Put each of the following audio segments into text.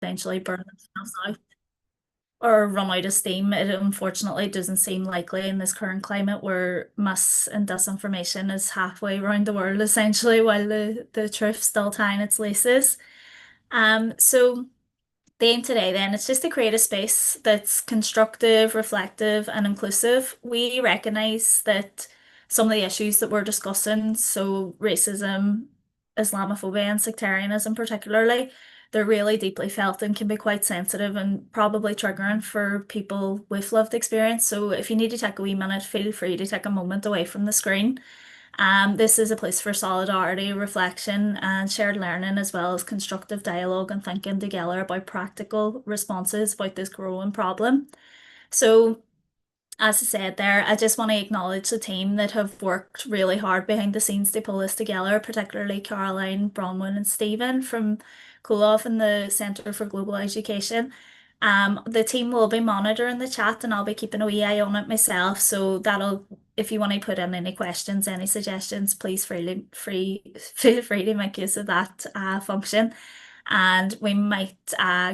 eventually burn themselves out or run out of steam. It unfortunately doesn't seem likely in this current climate where mis and disinformation is halfway around the world essentially while the truth's still tying its laces. So the aim today then is just to create a space that's constructive, reflective, and inclusive. We recognize that some of the issues that we're discussing, so racism, Islamophobia, and sectarianism particularly, they're really deeply felt and can be quite sensitive and probably triggering for people with lived experience. So if you need to take a wee minute, feel free to take a moment away from the screen. This is a place for solidarity, reflection, and shared learning, as well as constructive dialogue and thinking together about practical responses about this growing problem. So, as I said there, I just want to acknowledge the team that have worked really hard behind the scenes to pull this together, particularly Caroline, Bronwyn, and Stephen from Coolov and the Centre for Global Education. The team will be monitoring the chat and I'll be keeping a wee eye on it myself. So that'll, if you want to put in any questions, any suggestions, please feel free to make use of that function. And we might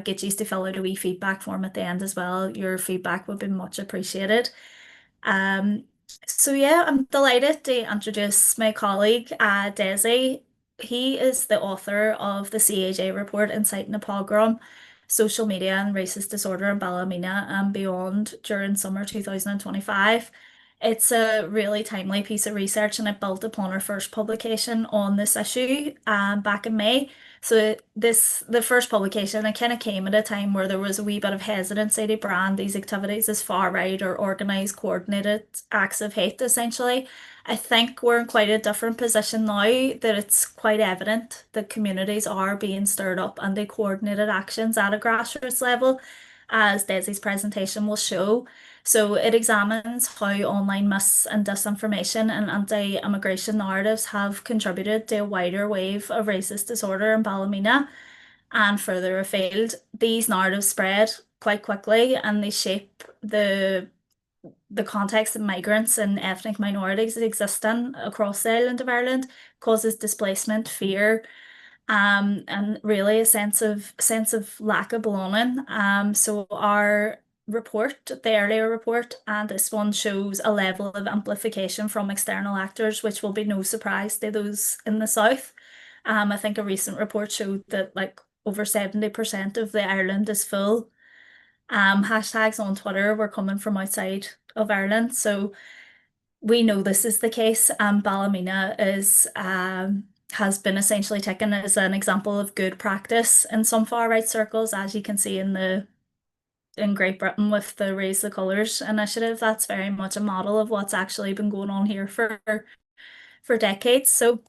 get you to fill out a wee feedback form at the end as well. Your feedback would be much appreciated. Um, so yeah, I'm delighted to introduce my colleague, Dessie. He is the author of the CAJ report Inciting a Pogrom, Social Media and Racist Disorder in Ballymena and Beyond during summer 2025. It's a really timely piece of research and it built upon our first publication on this issue back in May. So the first publication, it kind of came at a time where there was a wee bit of hesitancy to brand these activities as far right or organized, coordinated acts of hate, essentially. I think we're in quite a different position now that it's quite evident that communities are being stirred up and they coordinated actions at a grassroots level, as Desi's presentation will show. So it examines how online mis and disinformation and anti-immigration narratives have contributed to a wider wave of racist disorder in Ballymena and further afield. These narratives spread quite quickly and they shape the context that migrants and ethnic minorities exist in across the island of Ireland, causes displacement, fear, and really a sense of lack of belonging. So our report, the earlier report, and this one shows a level of amplification from external actors, which will be no surprise to those in the south. I think a recent report showed that like over 70% of the Ireland is full. Hashtags on Twitter were coming from outside of Ireland, so we know this is the case. Ballymena is has been essentially taken as an example of good practice in some far right circles, as you can see in Great Britain with the Raise the Colours initiative. That's very much a model of what's actually been going on here for decades. So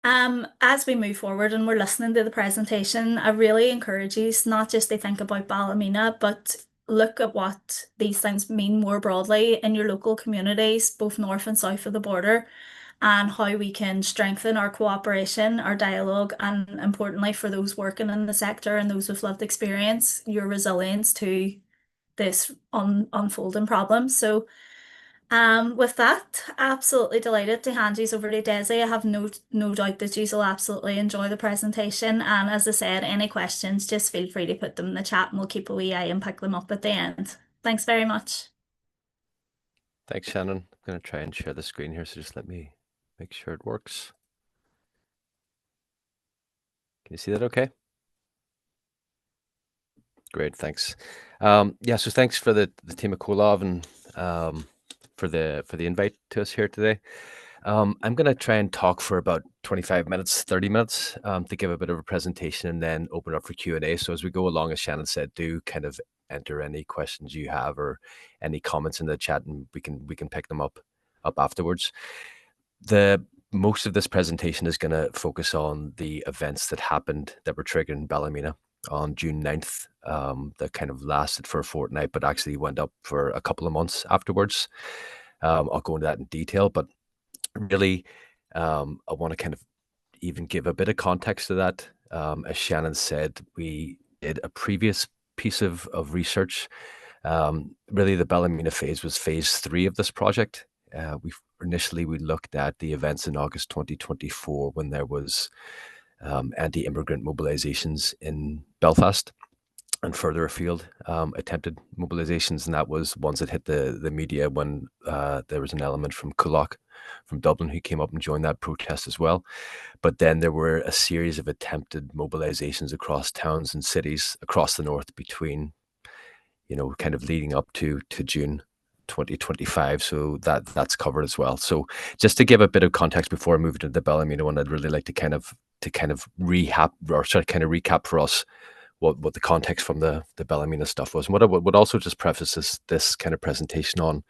as we move forward and we're listening to the presentation, I really encourage you not just to think about Ballymena, but look at what these things mean more broadly in your local communities, both north and south of the border, and how we can strengthen our cooperation, our dialogue, and importantly, for those working in the sector and those with lived experience, your resilience to this unfolding problem. So with that, absolutely delighted to hand you over to Dessie. I have no doubt that you will absolutely enjoy the presentation. And as I said, any questions, just feel free to put them in the chat and we'll keep a wee eye and pick them up at the end. Thanks very much. Thanks, Shannon. I'm going to try and share the screen here, so just let me make sure it works. Can you see that okay? Great, thanks. Yeah, so thanks for the team at Kolov and for the invite to us here today. I'm going to try and talk for about 25 minutes, 30 minutes to give a bit of a presentation and then open up for Q&A. So as we go along, as Shannon said, do kind of enter any questions you have or any comments in the chat, and we can pick them up afterwards. Most of this presentation is going to focus on the events that happened that were triggered in Ballymena on June 9th, that kind of lasted for a fortnight, but actually went up for a couple of months afterwards. I'll go into that in detail, but really, I want to kind of even give a bit of context to that. As Shannon said, we did a previous piece of research. Really, the Ballymena phase was phase 3 of this project. We looked at the events in August 2024 when there was anti-immigrant mobilizations in Belfast and further afield, attempted mobilizations, and that was ones that hit the media when there was an element from Coolock, from Dublin, who came up and joined that protest as well. But then there were a series of attempted mobilizations across towns and cities across the north between, kind of leading up to June 2025. So that's covered as well. So just to give a bit of context before I move into the Ballymena one, I'd really like to kind of rehab or sort of kind of recap for us what the context from the Ballymena stuff was. And what I would also just preface this kind of presentation on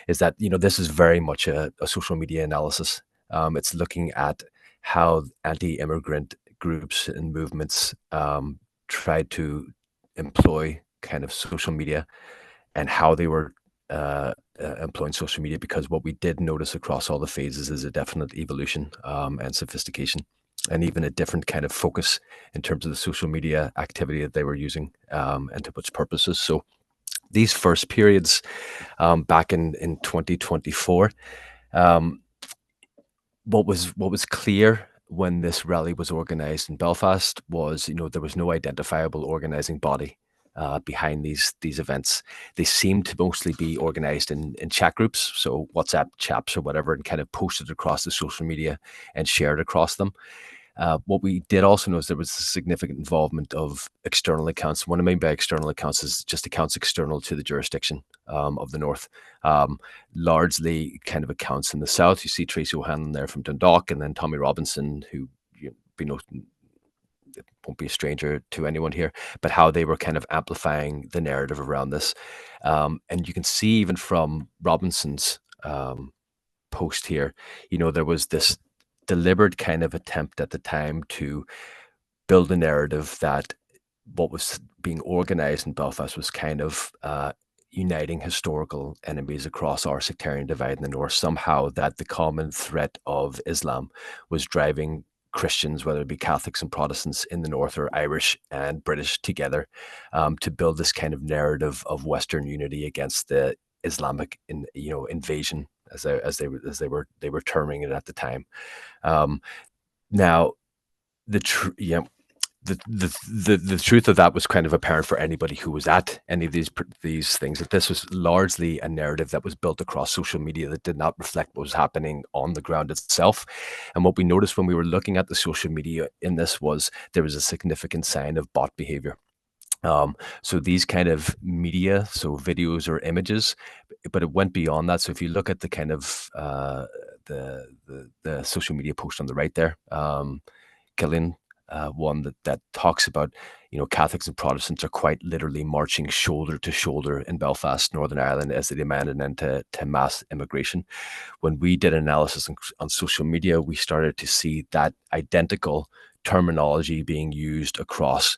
is that this is very much a social media analysis. It's looking at how anti-immigrant groups and movements tried to employ kind of social media and how they were employing social media, because what we did notice across all the phases is a definite evolution and sophistication, and even a different kind of focus in terms of the social media activity that they were using, and to which purposes. So these first periods, back in 2024, um, what was clear when this rally was organized in Belfast was, there was no identifiable organizing body behind these events. They seemed to mostly be organized in chat groups, so WhatsApp chats or whatever, and kind of posted across the social media and shared across them. What we did also know is there was a significant involvement of external accounts. What I mean by external accounts is just accounts external to the jurisdiction of the North. Largely kind of accounts in the South. You see Tracy O'Hanlon there from Dundalk, and then Tommy Robinson, who won't be a stranger to anyone here, but how they were kind of amplifying the narrative around this. And you can see even from Robinson's post here, there was this deliberate kind of attempt at the time to build a narrative that what was being organized in Belfast was kind of uniting historical enemies across our sectarian divide in the north. Somehow that the common threat of Islam was driving Christians, whether it be Catholics and Protestants in the north, or Irish and British together, to build this kind of narrative of Western unity against the Islamic invasion, as they were terming it at the time. Um, Now, yeah, the truth of that was kind of apparent for anybody who was at any of these things, that this was largely a narrative that was built across social media that did not reflect what was happening on the ground itself. And what we noticed when we were looking at the social media in this was there was a significant sign of bot behavior. So these kind of media, so videos or images, but it went beyond that. So if you look at the kind of the social media post on the right there, Gillian, one that talks about, Catholics and Protestants are quite literally marching shoulder to shoulder in Belfast, Northern Ireland, as they demand an end to mass immigration. When we did analysis on social media, we started to see that identical terminology being used across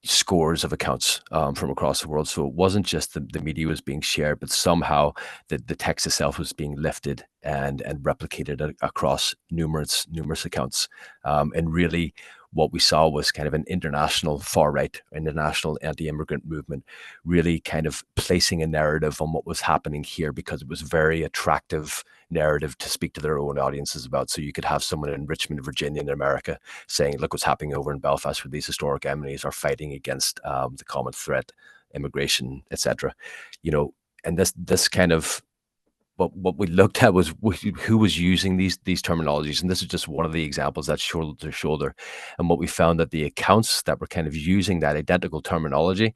scores of accounts from across the world. So it wasn't just the media was being shared, but somehow the text itself was being lifted and replicated across numerous accounts. And really, what we saw was kind of an international far right, international anti-immigrant movement, really kind of placing a narrative on what was happening here, because it was very attractive narrative to speak to their own audiences about. So you could have someone in Richmond, Virginia, in America, saying, "Look what's happening over in Belfast, where these historic enemies are fighting against the common threat, immigration, etc." And this kind of what we looked at was who was using these terminologies, and this is just one of the examples, that's shoulder to shoulder. And what we found, that the accounts that were kind of using that identical terminology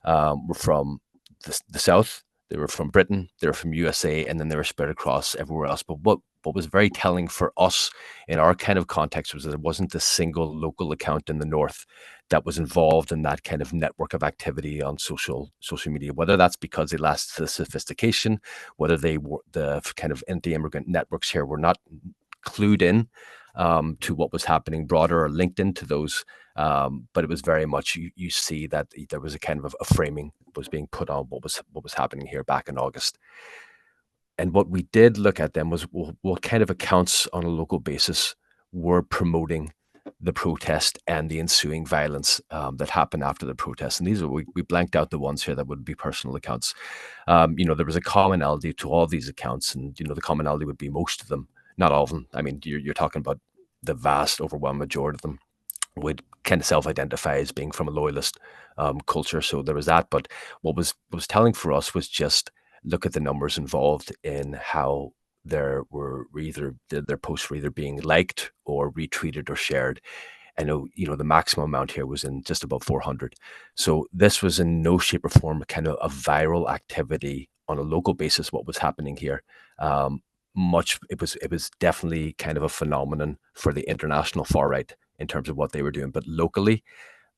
were from the South, they were from Britain, they were from USA, and then they were spread across everywhere else. But what was very telling for us in our kind of context was that it wasn't a single local account in the North that was involved in that kind of network of activity on social media, whether that's because they lacked the sophistication, whether they were the kind of anti-immigrant networks here were not clued in to what was happening broader or linked into those. But it was very much, you see that there was a kind of a framing was being put on what was happening here back in August. And what we did look at then was what kind of accounts on a local basis were promoting the protest and the ensuing violence that happened after the protest. And these are, we blanked out the ones here that would be personal accounts. There was a commonality to all these accounts, and the commonality would be most of them, not all of them. I mean, you're talking about the vast overwhelming majority of them would kind of self-identify as being from a loyalist culture. So there was that. But what was telling for us was just look at the numbers involved in how there were either their posts were either being liked or retweeted or shared. I know, the maximum amount here was in just about 400. So this was in no shape or form kind of a viral activity on a local basis. What was happening here? Um, it was definitely kind of a phenomenon for the international far right in terms of what they were doing. But locally,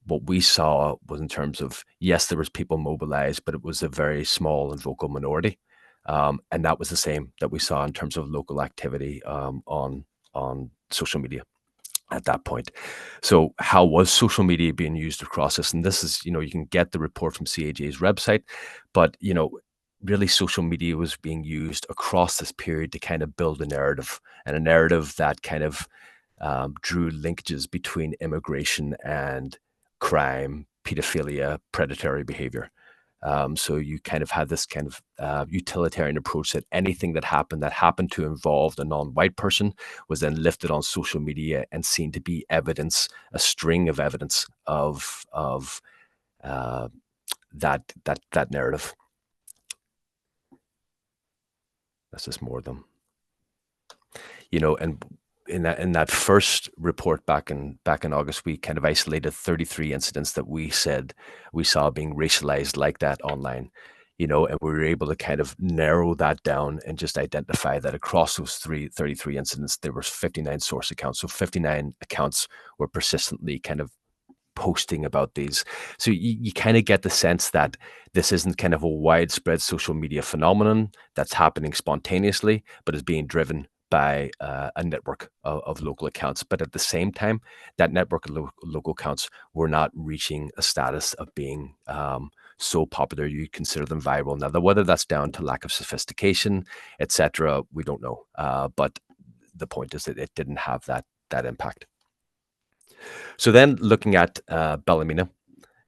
what we saw was in terms of, yes, there was people mobilized, but it was a very small and vocal minority. And that was the same that we saw in terms of local activity on social media at that point. So how was social media being used across this? And this is, you can get the report from CAJ's website, but really social media was being used across this period to kind of build a narrative, and a narrative that kind of drew linkages between immigration and crime, pedophilia, predatory behavior. So you kind of had this kind of utilitarian approach that anything that happened to involve a non-white person was then lifted on social media and seen to be evidence, a string of evidence of uh, that narrative. That's just more of them. And in that first report back in August, we kind of isolated 33 incidents that we said we saw being racialized like that online. And we were able to kind of narrow that down and just identify that across those 33 incidents, there was 59 source accounts. So 59 accounts were persistently kind of posting about these. So you kind of get the sense that this isn't kind of a widespread social media phenomenon that's happening spontaneously, but is being driven by a network of local accounts. But at the same time, that network of local accounts were not reaching a status of being so popular you consider them viral. Now, whether that's down to lack of sophistication, etc., we don't know. But the point is that it didn't have that impact. So then looking at Ballymena,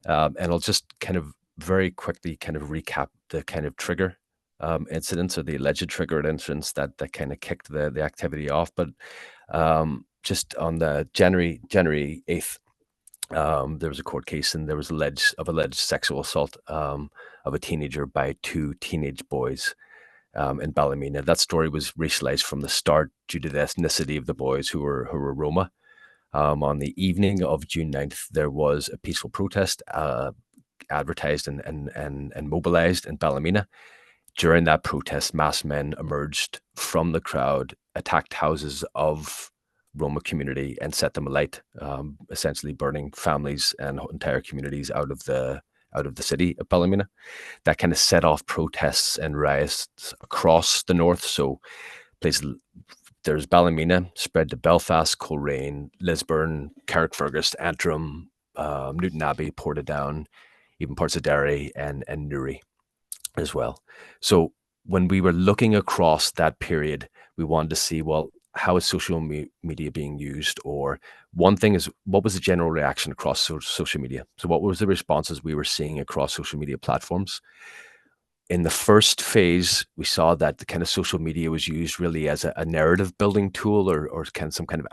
and I'll just kind of very quickly kind of recap the kind of trigger incidents, or the alleged triggered incidents that kind of kicked the activity off. But just on the January 8th, there was a court case, and there was alleged sexual assault of a teenager by two teenage boys in Ballymena. That story was racialized from the start due to the ethnicity of the boys, who were Roma. On the evening of June 9th, there was a peaceful protest advertised and mobilized in Ballymena. During that protest, masked men emerged from the crowd, attacked houses of Roma community, and set them alight, essentially burning families and entire communities out of the city of Ballymena. That kind of set off protests and riots across the north. So places there's Ballymena, spread to Belfast, Coleraine, Lisburn, Carrickfergus, Antrim, Newton Abbey, Portadown, even parts of Derry and Newry as well. So when we were looking across that period, we wanted to see, well, how is social media being used? Or one thing is, what was the general reaction across social media? So what was the responses we were seeing across social media platforms? In the first phase, we saw that the kind of social media was used really as a narrative building tool, or kind of some kind of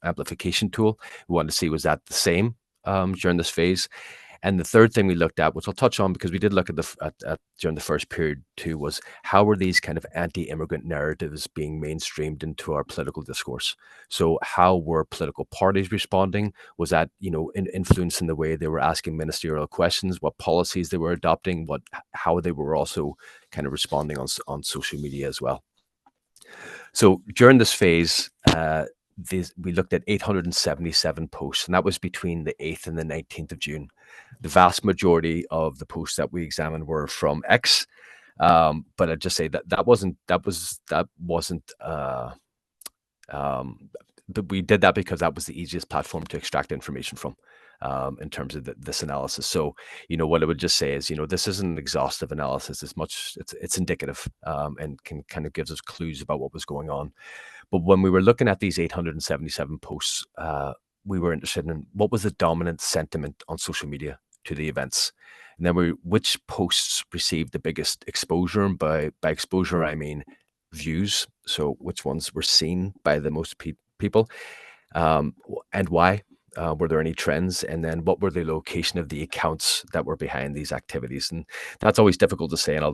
amplification tool. We wanted to see, was that the same during this phase? And the third thing we looked at, which I'll touch on because we did look at during the first period too, was how were these kind of anti-immigrant narratives being mainstreamed into our political discourse? So how were political parties responding? Was that, influencing the way they were asking ministerial questions, what policies they were adopting, how they were also kind of responding on social media as well? So during this phase, we looked at 877 posts, and that was between the 8th and the 19th of June. The vast majority of the posts that we examined were from X, but I'd just say that wasn't. But we did that because that was the easiest platform to extract information from, in terms of this analysis. So, what I would just say is, this isn't an exhaustive analysis. It's indicative, and can kind of gives us clues about what was going on. But when we were looking at these 877 posts, we were interested in what was the dominant sentiment on social media to the events. And then which posts received the biggest exposure. And by exposure, I mean views. So which ones were seen by the most people, and why. Were there any trends? And then what were the location of the accounts that were behind these activities? And that's always difficult to say. And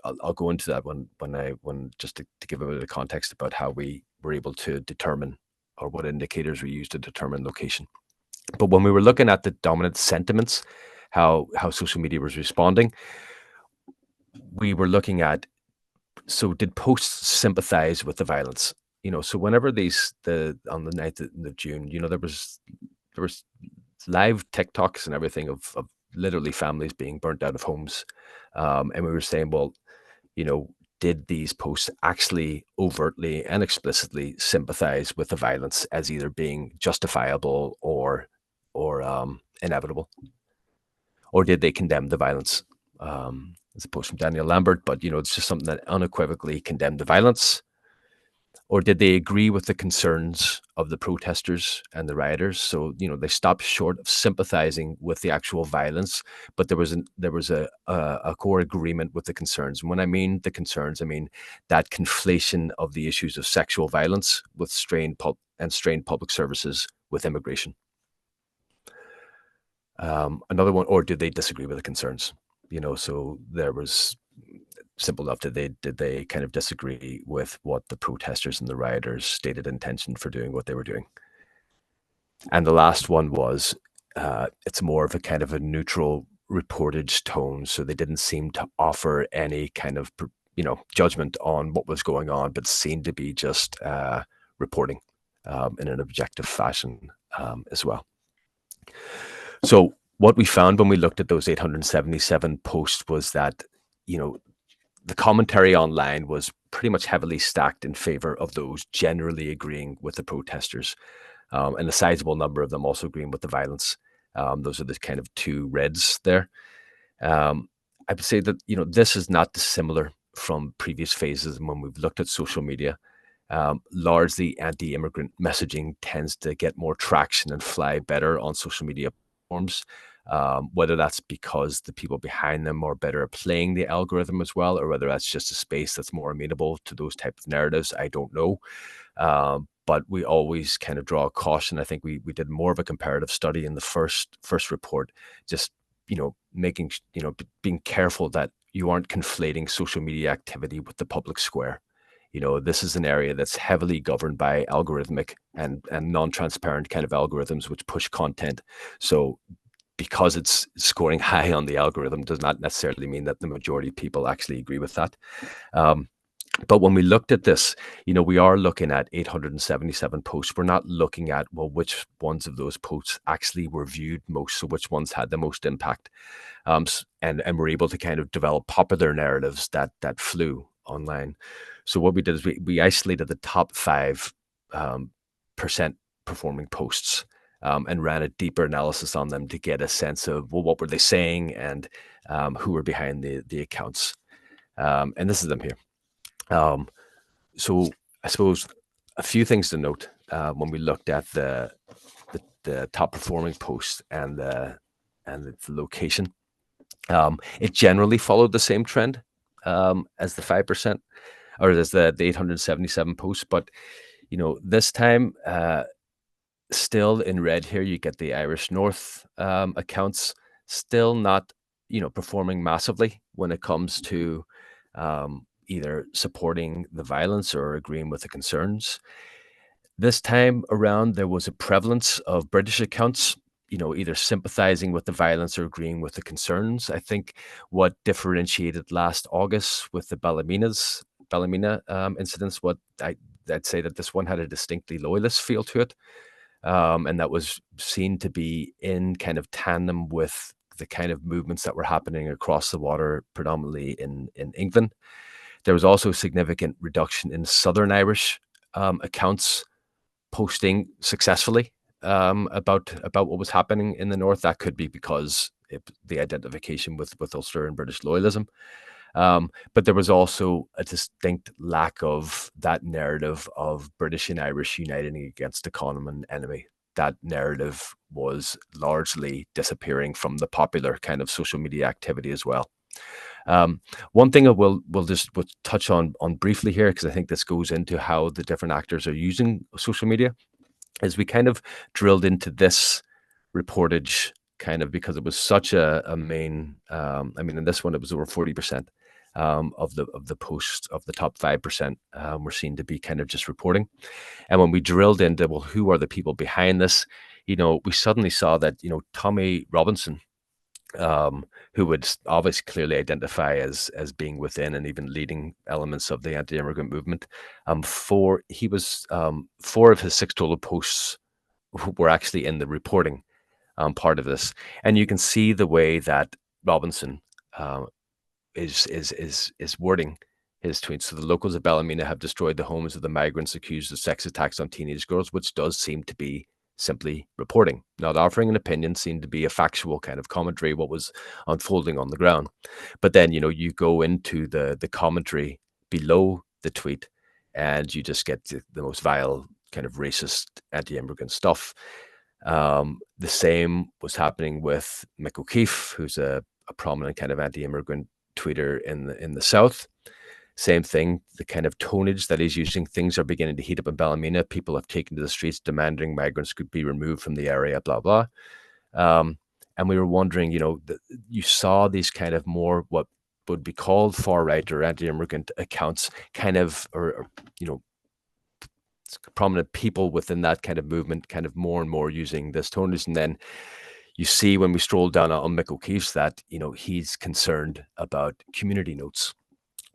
I'll go into that when just to give a bit of context about how we were able to determine, or what indicators we used to determine location. But when we were looking at the dominant sentiments, how social media was responding, we were looking at, so did posts sympathize with the violence? So whenever on the 9th of June, there was live TikToks and everything of literally families being burnt out of homes. And we were saying, well, did these posts actually overtly and explicitly sympathize with the violence as either being justifiable or inevitable? Or did they condemn the violence? It's a post from Daniel Lambert, but it's just something that unequivocally condemned the violence. Or did they agree with the concerns of the protesters and the rioters? So they stopped short of sympathizing with the actual violence, but there was a core agreement with the concerns. And when I mean the concerns, I mean that conflation of the issues of sexual violence with strained public services with immigration. Another one, or did they disagree with the concerns? So there was simple enough. Did they kind of disagree with what the protesters and the rioters' stated intention for doing what they were doing? And the last one was, it's more of a kind of a neutral reportage tone. So they didn't seem to offer any kind of, judgment on what was going on, but seemed to be just reporting in an objective fashion as well. So what we found when we looked at those 877 posts was that, the commentary online was pretty much heavily stacked in favor of those generally agreeing with the protesters, and a sizable number of them also agreeing with the violence. Those are the kind of two reds there. I would say that, this is not dissimilar from previous phases when we've looked at social media. Largely anti-immigrant messaging tends to get more traction and fly better on social media platforms. Whether that's because the people behind them are better at playing the algorithm as well, or whether that's just a space that's more amenable to those type of narratives, I don't know. But we always kind of draw a caution. I think we did more of a comparative study in the first report, just making being careful that you aren't conflating social media activity with the public square. This is an area that's heavily governed by algorithmic and non-transparent kind of algorithms which push content. So because it's scoring high on the algorithm does not necessarily mean that the majority of people actually agree with that. But when we looked at this, we are looking at 877 posts. We're not looking at, well, which ones of those posts actually were viewed most, so which ones had the most impact. And we're able to kind of develop popular narratives that flew online. So what we did is we isolated the top 5% performing posts, and ran a deeper analysis on them to get a sense of, well, what were they saying and who were behind the accounts. And this is them here. So I suppose a few things to note when we looked at the top performing posts and the location. It generally followed the same trend as the 5%, or as the 877 posts, but this time, still in red here, you get the Irish North accounts, still not performing massively when it comes to either supporting the violence or agreeing with the concerns. This time around, there was a prevalence of British accounts, either sympathizing with the violence or agreeing with the concerns. I think what differentiated last August with the Ballymena incidents, I'd say that this one had a distinctly loyalist feel to it. And that was seen to be in kind of tandem with the kind of movements that were happening across the water, predominantly in England. There was also a significant reduction in Southern Irish accounts posting successfully about what was happening in the north. That could be because the identification with Ulster and British loyalism. But there was also a distinct lack of that narrative of British and Irish uniting against a common enemy. That narrative was largely disappearing from the popular kind of social media activity as well. One thing we'll touch on briefly here, because I think this goes into how the different actors are using social media, is we kind of drilled into this reportage kind of because it was such a main. I mean, in this one, it was over 40% of the posts of the top 5% were seen to be kind of just reporting. And when we drilled into, well, who are the people behind this? We suddenly saw that Tommy Robinson, who would obviously clearly identify as being within and even leading elements of the anti-immigrant movement. Four of his six total posts were actually in the reporting part of this, and you can see the way that Robinson uh, is wording his tweets. So the locals of Ballymena have destroyed the homes of the migrants accused of sex attacks on teenage girls, which does seem to be simply reporting, not offering an opinion, seemed to be a factual kind of commentary, what was unfolding on the ground. But then, you go into the commentary below the tweet and you just get the most vile kind of racist anti-immigrant stuff. The same was happening with Mick O'Keefe, who's a prominent kind of anti-immigrant tweeter in the South. Same thing, the kind of tonnage that he's using. Things are beginning to heat up in Ballymena. People have taken to the streets demanding migrants could be removed from the area, blah, blah. And we were wondering, you saw these kind of more what would be called far right or anti-immigrant accounts kind of, or prominent people within that kind of movement kind of more and more using this tonnage. And then you see when we stroll down on Mick O'Keefe's that, he's concerned about community notes.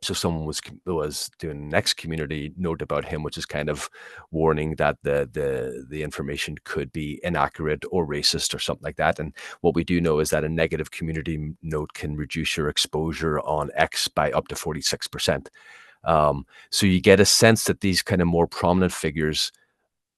So someone was doing the next community note about him, which is kind of warning that the information could be inaccurate or racist or something like that. And what we do know is that a negative community note can reduce your exposure on X by up to 46%. So you get a sense that these kind of more prominent figures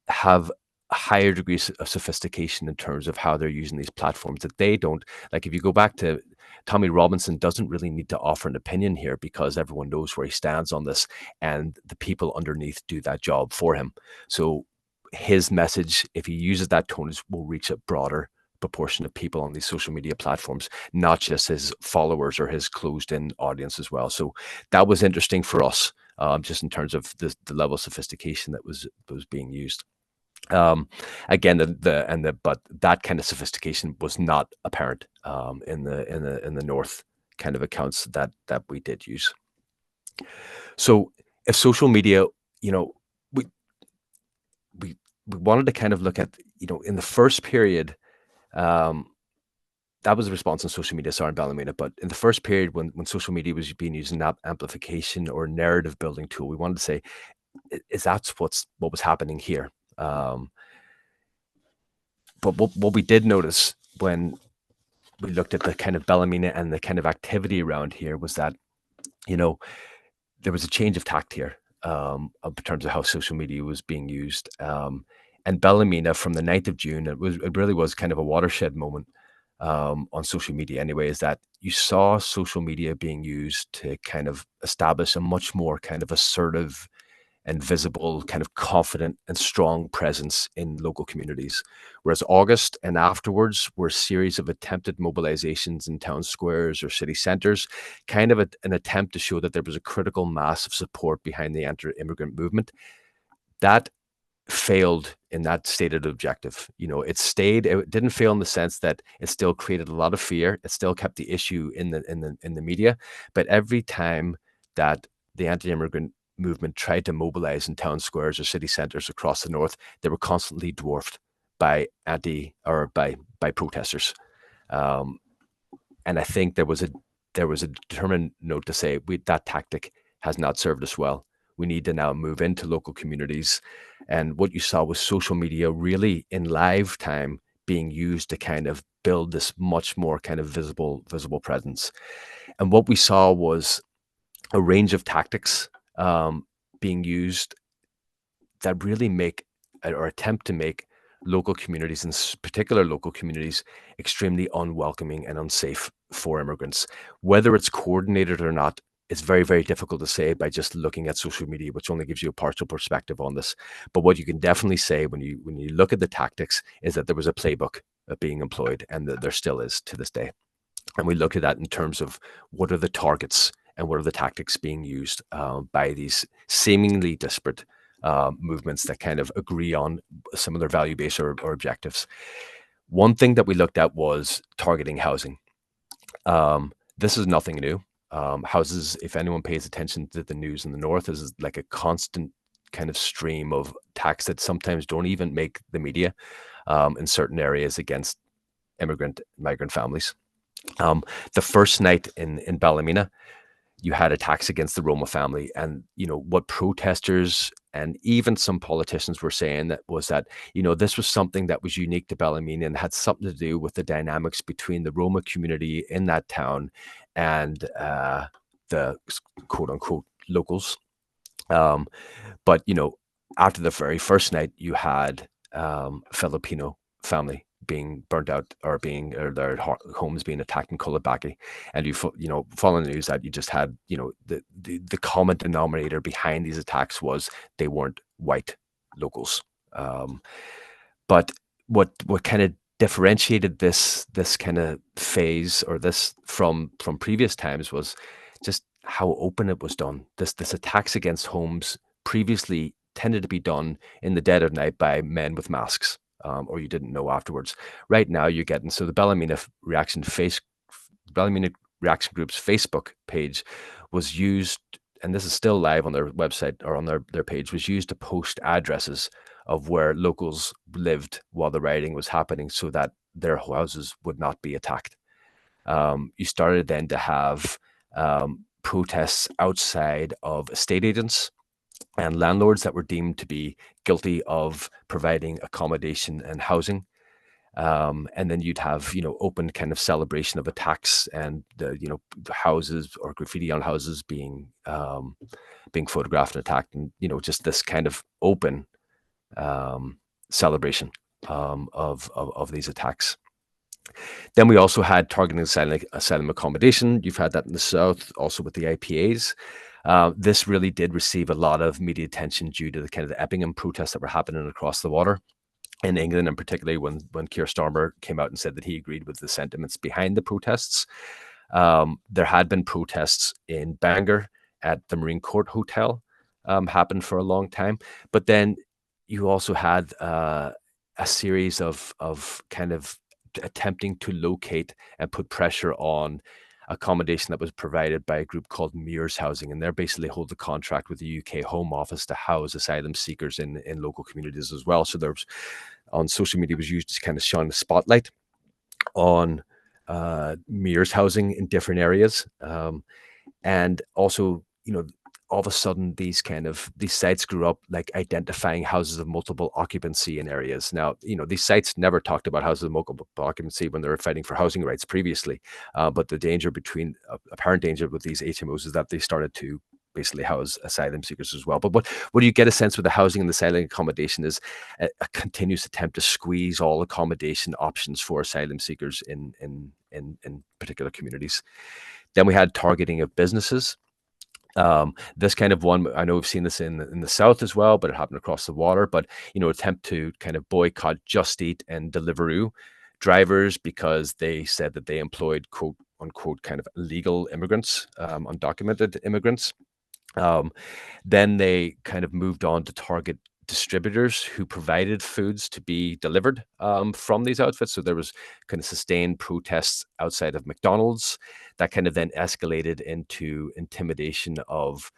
have higher degrees of sophistication in terms of how they're using these platforms, that they don't, like, if you go back to Tommy Robinson, doesn't really need to offer an opinion here because everyone knows where he stands on this, and the people underneath do that job for him. So his message, if he uses that tone, will reach a broader proportion of people on these social media platforms, not just his followers or his closed in audience as well. So that was interesting for us, just in terms of the level of sophistication that was being used. Again, but that kind of sophistication was not apparent in the North kind of accounts that we did use. So if social media, we we wanted to kind of look at, in the first period, that was the response on social media, sorry, in Ballymena. But in the first period, when social media was being used as an amplification or narrative building tool, we wanted to say, is that what was happening here? But what we did notice when we looked at the kind of Ballymena and the kind of activity around here was that, there was a change of tact here, in terms of how social media was being used. And Ballymena, from the 9th of June, it really was kind of a watershed moment on social media anyway, is that you saw social media being used to kind of establish a much more kind of assertive and visible, kind of confident and strong presence in local communities. Whereas August and afterwards were a series of attempted mobilizations in town squares or city centres, kind of an attempt to show that there was a critical mass of support behind the anti-immigrant movement. That failed in that stated objective. It didn't fail in the sense that it still created a lot of fear. It still kept the issue in the media. But every time that the anti-immigrant movement tried to mobilize in town squares or city centers across the North, they were constantly dwarfed by by protesters. And I think there was a determined note to say, that tactic has not served us well. We need to now move into local communities. And what you saw was social media really in live time being used to kind of build this much more kind of visible presence. And what we saw was a range of tactics being used that really make, or attempt to make, local communities, in particular local communities, extremely unwelcoming and unsafe for immigrants. Whether it's coordinated or not, it's very, very difficult to say by just looking at social media, which only gives you a partial perspective on this. But what you can definitely say when you look at the tactics is that there was a playbook being employed, and that there still is to this day. And we look at that in terms of what are the targets and what are the tactics being used by these seemingly disparate movements that kind of agree on similar value base or objectives. One thing that we looked at was targeting housing. This is nothing new. Houses, if anyone pays attention to the news in the north, is like a constant kind of stream of attacks that sometimes don't even make the media in certain areas against migrant families. The first night in Ballymena, you had attacks against the Roma family, and what protesters and even some politicians were saying that was that this was something that was unique to Ballymena and had something to do with the dynamics between the Roma community in that town and the quote unquote locals. But after the very first night, you had Filipino family being burnt out or their homes being attacked in Kulabaki, and following the news that you just had the common denominator behind these attacks was they weren't white locals. But what kind of differentiated this kind of phase or this from previous times was just how open it was done. This attacks against homes previously tended to be done in the dead of night by men with masks, or you didn't know afterwards. Right now, you're getting the Ballymena Reaction Group's Facebook page was used, and this is still live on their website or on their page, was used to post addresses of where locals lived while the rioting was happening so that their houses would not be attacked. You started then to have protests outside of estate agents and landlords that were deemed to be guilty of providing accommodation and housing. And then you'd have, open kind of celebration of attacks and the, houses or graffiti on houses being photographed and attacked, and just this kind of open celebration of these attacks. Then we also had targeting asylum accommodation. You've had that in the south, also with the IPAs. This really did receive a lot of media attention due to the kind of the Eppingham protests that were happening across the water in England, and particularly when Keir Starmer came out and said that he agreed with the sentiments behind the protests. There had been protests in Bangor at the Marine Court Hotel, happened for a long time, but then you also had a series of kind of attempting to locate and put pressure on accommodation that was provided by a group called Mears Housing, and they're basically hold the contract with the UK Home Office to house asylum seekers in local communities as well. So there's on social media was used to kind of shine the spotlight on Mears Housing in different areas, and also all of a sudden these sites grew up like identifying houses of multiple occupancy in areas. Now, these sites never talked about houses of multiple occupancy when they were fighting for housing rights previously. But the apparent danger with these HMOs is that they started to basically house asylum seekers as well. But what do you get a sense with the housing and the asylum accommodation is a continuous attempt to squeeze all accommodation options for asylum seekers in particular communities. Then we had targeting of businesses. This kind of one, I know we've seen this in the south as well, but it happened across the water. But attempt to kind of boycott Just Eat and Deliveroo drivers because they said that they employed quote unquote kind of illegal immigrants, undocumented immigrants. Then they kind of moved on to target distributors who provided foods to be delivered from these outfits. So there was kind of sustained protests outside of McDonald's that kind of then escalated into intimidation of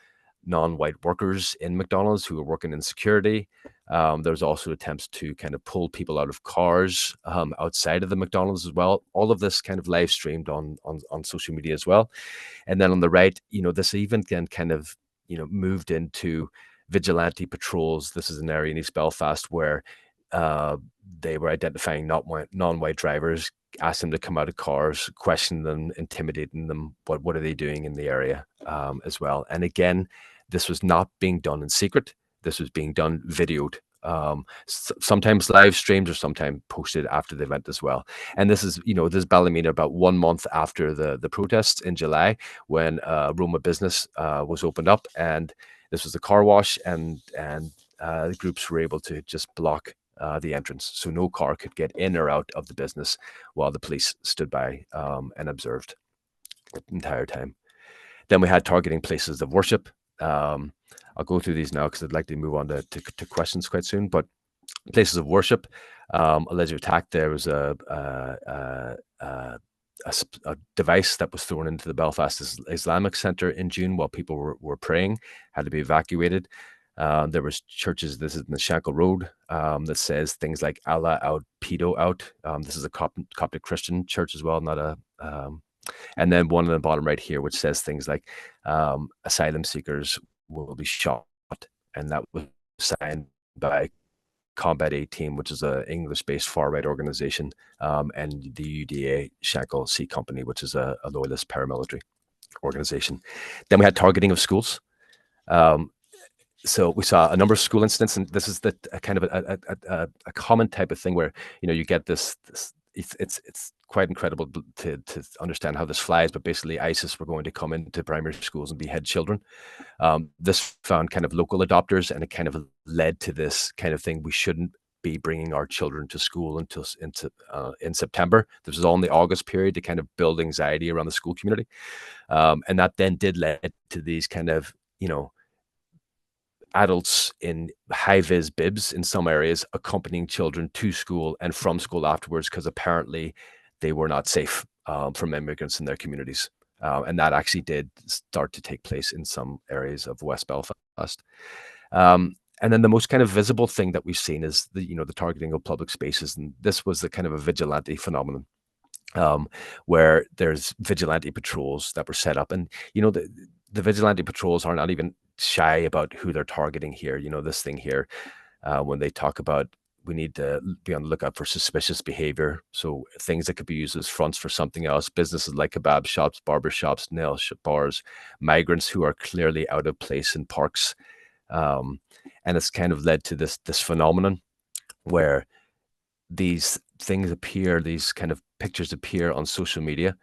non-white workers in McDonald's who were working in security. There's also attempts to kind of pull people out of cars outside of the McDonald's as well. All of this kind of live streamed on social media as well. And then on the right, this even then kind of moved into vigilante patrols. This is an area in East Belfast where they were identifying non-white drivers, asked them to come out of cars, questioning them, intimidating them. What are they doing in the area as well? And again, this was not being done in secret. This was being done videoed, sometimes live streamed or sometimes posted after the event as well. And this is, this Ballymena about 1 month after the protests in July when Roma business was opened up, and this was the car wash, and the groups were able to just block the entrance, so no car could get in or out of the business while the police stood by and observed the entire time. Then we had targeting places of worship. I'll go through these now because I'd like to move on to questions quite soon. But places of worship, alleged attack. There was a device that was thrown into the Belfast Islamic Centre in June while people were praying, had to be evacuated. There was churches, this is in the Shankle Road, that says things like Allah out, pedo out. This is a Coptic Christian church as well, not a... and then one on the bottom right here, which says things like asylum seekers will be shot. And that was signed by Combat 18, which is an English-based far-right organization, and the UDA Shankle C Company, which is a loyalist paramilitary organization. Then we had targeting of schools. So we saw a number of school incidents, and this is the kind of a common type of thing where you get this it's quite incredible to understand how this flies. But basically, ISIS were going to come into primary schools and behead children. This found kind of local adopters, and it kind of led to this kind of thing. We shouldn't be bringing our children to school until in September. This was all in the August period to kind of build anxiety around the school community, and that then did lead to these kind of adults in high-vis bibs in some areas accompanying children to school and from school afterwards, because apparently they were not safe from immigrants in their communities. And that actually did start to take place in some areas of West Belfast. And then the most kind of visible thing that we've seen is the targeting of public spaces. And this was the kind of a vigilante phenomenon, where there's vigilante patrols that were set up. And, the vigilante patrols are not even shy about who they're targeting here. This thing here, when they talk about we need to be on the lookout for suspicious behavior. So things that could be used as fronts for something else, businesses like kebab shops, barber shops, nail bars, migrants who are clearly out of place in parks. And it's kind of led to this phenomenon where these things appear, these kind of pictures appear on social media.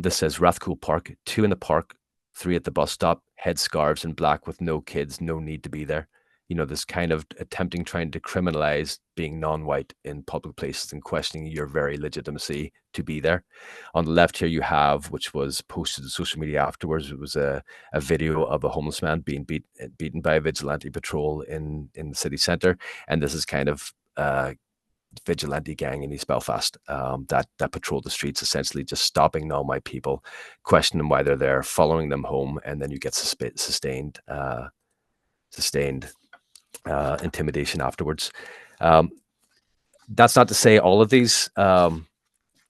This says Rathcoole Park, 2 in the park, 3 at the bus stop, headscarves in black with no kids, no need to be there. This kind of trying to criminalize being non-white in public places and questioning your very legitimacy to be there. On the left here you have, which was posted to social media afterwards, it was a video of a homeless man being beaten by a vigilante patrol in the city centre. And this is kind of vigilante gang in East Belfast that patrol the streets, essentially just stopping non-white people, questioning why they're there, following them home, and then you get sustained intimidation afterwards. That's not to say all of these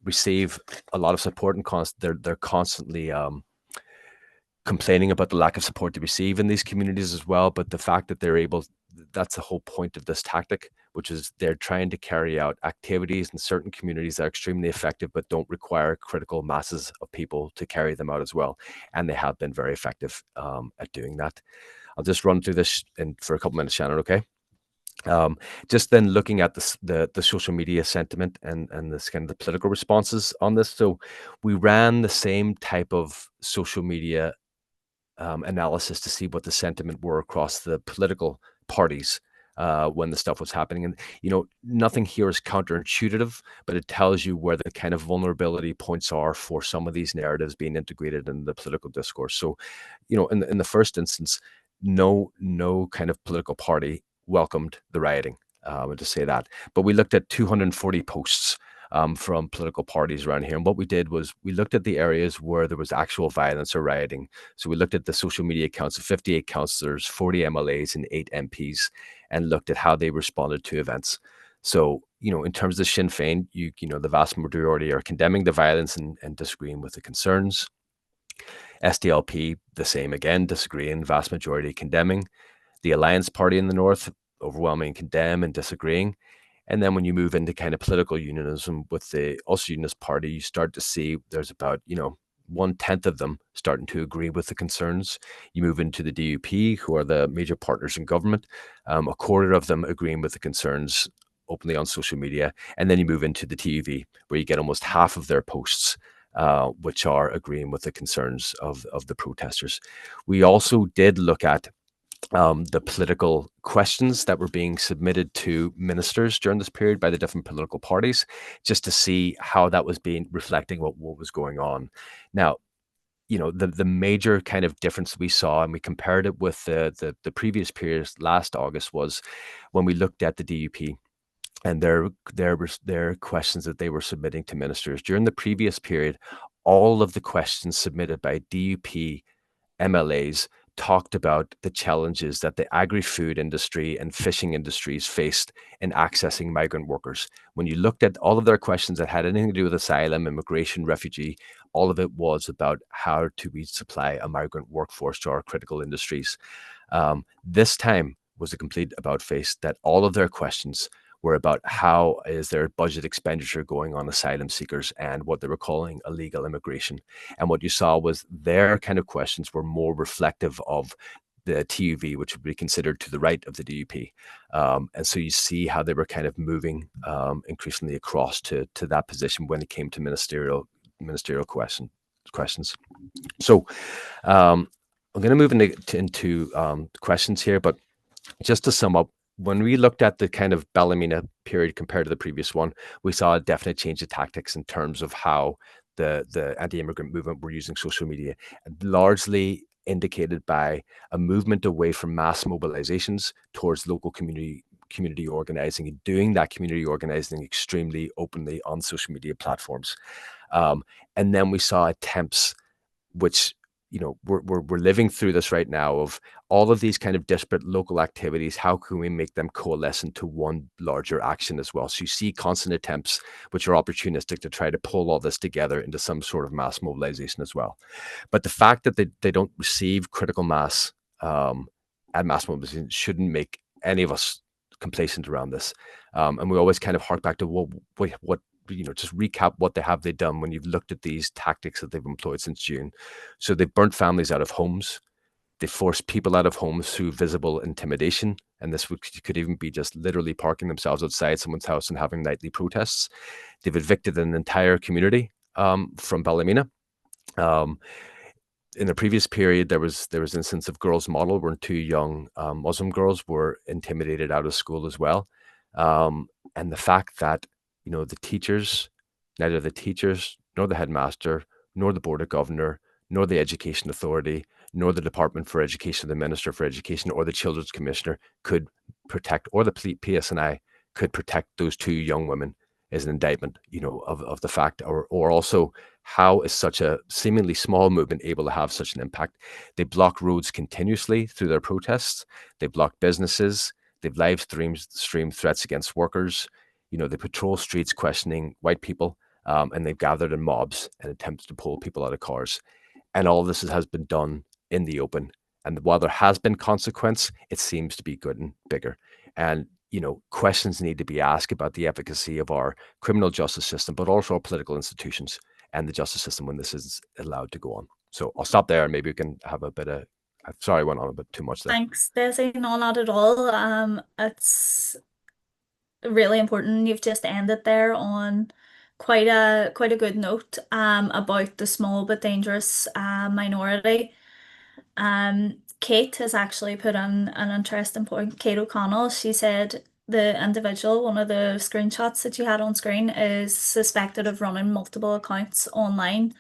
receive a lot of support, and they're constantly complaining about the lack of support they receive in these communities as well. But the fact that that's the whole point of this tactic, which is they're trying to carry out activities in certain communities that are extremely effective, but don't require critical masses of people to carry them out as well. And they have been very effective at doing that. I'll just run through this for a couple minutes, Shannon, okay? Just then looking at the social media sentiment and this kind of the political responses on this. So we ran the same type of social media analysis to see what the sentiment were across the political parties when the stuff was happening. And, nothing here is counterintuitive, but it tells you where the kind of vulnerability points are for some of these narratives being integrated in the political discourse. So, in the first instance, no kind of political party welcomed the rioting, to say that. But we looked at 240 posts from political parties around here. And what we did was we looked at the areas where there was actual violence or rioting. So we looked at the social media accounts of 58 councillors, 40 MLAs, and 8 MPs, and looked at how they responded to events. So, in terms of Sinn Féin, the vast majority are condemning the violence and disagreeing with the concerns. SDLP, the same again, disagreeing, vast majority condemning. The Alliance Party in the North, overwhelming condemn and disagreeing. And then when you move into kind of political unionism with the Ulster Unionist Party, you start to see there's about, 1/10 of them starting to agree with the concerns. You move into the DUP, who are the major partners in government, a quarter of them agreeing with the concerns openly on social media. And then you move into the TUV, where you get almost half of their posts, which are agreeing with the concerns of the protesters. We also did look at the political questions that were being submitted to ministers during this period by the different political parties, just to see how that was being reflecting what was going on. Now, the major kind of difference we saw, and we compared it with the previous periods last August, was when we looked at the DUP and their questions that they were submitting to ministers during the previous period. All of the questions submitted by DUP MLAs talked about the challenges that the agri-food industry and fishing industries faced in accessing migrant workers. When you looked at all of their questions that had anything to do with asylum, immigration, refugee, all of it was about how do we supply a migrant workforce to our critical industries. This time was a complete about face, that all of their questions were about how is their budget expenditure going on asylum seekers and what they were calling illegal immigration. And what you saw was their kind of questions were more reflective of the TUV, which would be considered to the right of the DUP. And so you see how they were kind of moving increasingly across to that position when it came to ministerial questions. So I'm going to move into questions here, but just to sum up, when we looked at the kind of Ballymena period compared to the previous one, we saw a definite change of tactics in terms of how the anti-immigrant movement were using social media, largely indicated by a movement away from mass mobilizations towards local community organizing, and doing that community organizing extremely openly on social media platforms. And then we saw attempts, which we're living through this right now, of all of these kind of disparate local activities. How can we make them coalesce into one larger action as well? So you see constant attempts, which are opportunistic, to try to pull all this together into some sort of mass mobilization as well. But the fact that they don't receive critical mass at mass mobilization shouldn't make any of us complacent around this. And we always kind of hark back to what just recap what they've done when you've looked at these tactics that they've employed since June. So they've burnt families out of homes. They forced people out of homes through visible intimidation. And this could even be just literally parking themselves outside someone's house and having nightly protests. They've evicted an entire community from Ballymena. In the previous period, there was an instance of Girls Model where two young Muslim girls were intimidated out of school as well. And the fact that the teachers, neither the teachers nor the headmaster, nor the Board of Governor, nor the Education Authority, nor the Department for Education, the Minister for Education, or the Children's Commissioner could protect, or the PSNI could protect those two young women, is an indictment, of the fact, or also how is such a seemingly small movement able to have such an impact. They block roads continuously through their protests. They block businesses. They've live streamed threats against workers. They patrol streets questioning white people, and they've gathered in mobs and attempted to pull people out of cars. And all this has been done in the open. And while there has been consequence, it seems to be good and bigger. And questions need to be asked about the efficacy of our criminal justice system, but also our political institutions and the justice system when this is allowed to go on. So I'll stop there, and maybe we can have a bit of. Sorry, I went on a bit too much there. Thanks, Dessie. No, not at all. It's really important. You've just ended there on quite a good note about the small but dangerous minority. Kate has actually put in an interesting point. Kate O'Connell, she said the individual, one of the screenshots that you had on screen, is suspected of running multiple accounts online.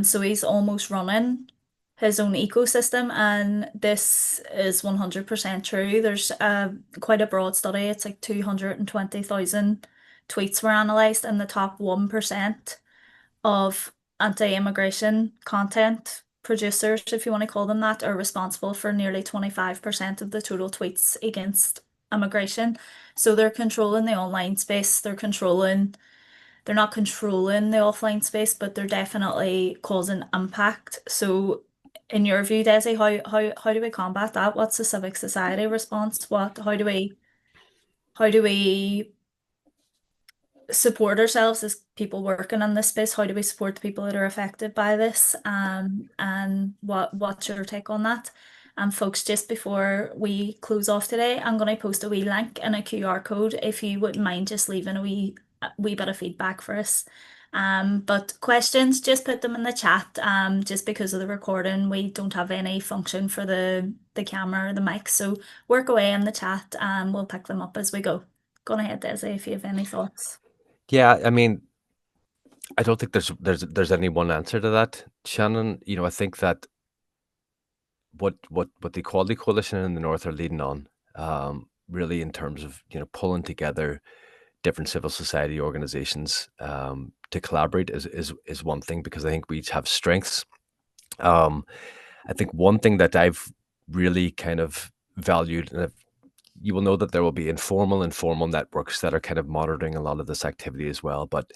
So he's almost running his own ecosystem, and this is 100% true. There's quite a broad study. It's like 220,000 tweets were analysed, and the top 1% of anti-immigration content producers, if you want to call them that, are responsible for nearly 25% of the total tweets against immigration. So they're controlling the online space, they're not controlling the offline space, but they're definitely causing impact. So in your view, Desi, how do we combat that? What's the civic society response? How do we support ourselves as people working in this space? How do we support the people that are affected by this? And what's your take on that? And folks, just before we close off today, I'm going to post a wee link and a QR code if you wouldn't mind just leaving a wee bit of feedback for us. But questions, just put them in the chat. Just because of the recording, we don't have any function for the camera or the mic. So work away in the chat and we'll pick them up as we go. Go ahead, Desi, if you have any thoughts. Yeah, I mean, I don't think there's any one answer to that, Shannon. I think that what the Equality Coalition in the North are leading on, really in terms of pulling together different civil society organizations to collaborate is one thing, because I think we each have strengths. Um, I think one thing that I've really kind of valued, and you will know that there will be informal and formal networks that are kind of monitoring a lot of this activity as well, but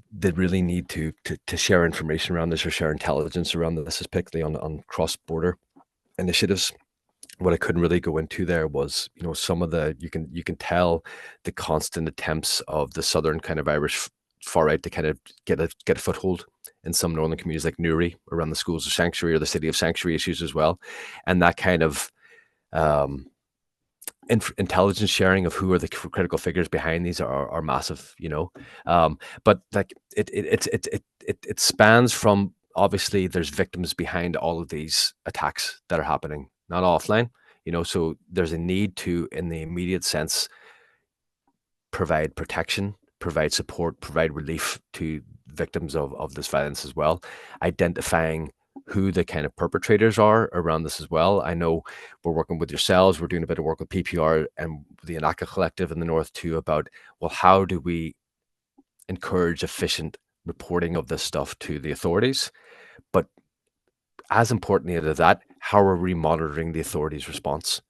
they really need to share information around this, or share intelligence around this, particularly on cross-border initiatives. What I couldn't really go into there was, some of the you can tell the constant attempts of the southern kind of Irish far right to kind of get a foothold in some northern communities like Newry, around the schools of sanctuary or the city of sanctuary issues as well, and that kind of um, intelligence sharing of who are the critical figures behind these are massive, but like it spans from, obviously there's victims behind all of these attacks that are happening, not offline, so there's a need to, in the immediate sense, provide protection, provide support, provide relief to victims of this violence as well, identifying who the kind of perpetrators are around this as well. I know we're working with yourselves, we're doing a bit of work with PPR and the Anaka Collective in the North too, about, well, how do we encourage efficient reporting of this stuff to the authorities? But as importantly to that, how are we monitoring the authorities' response?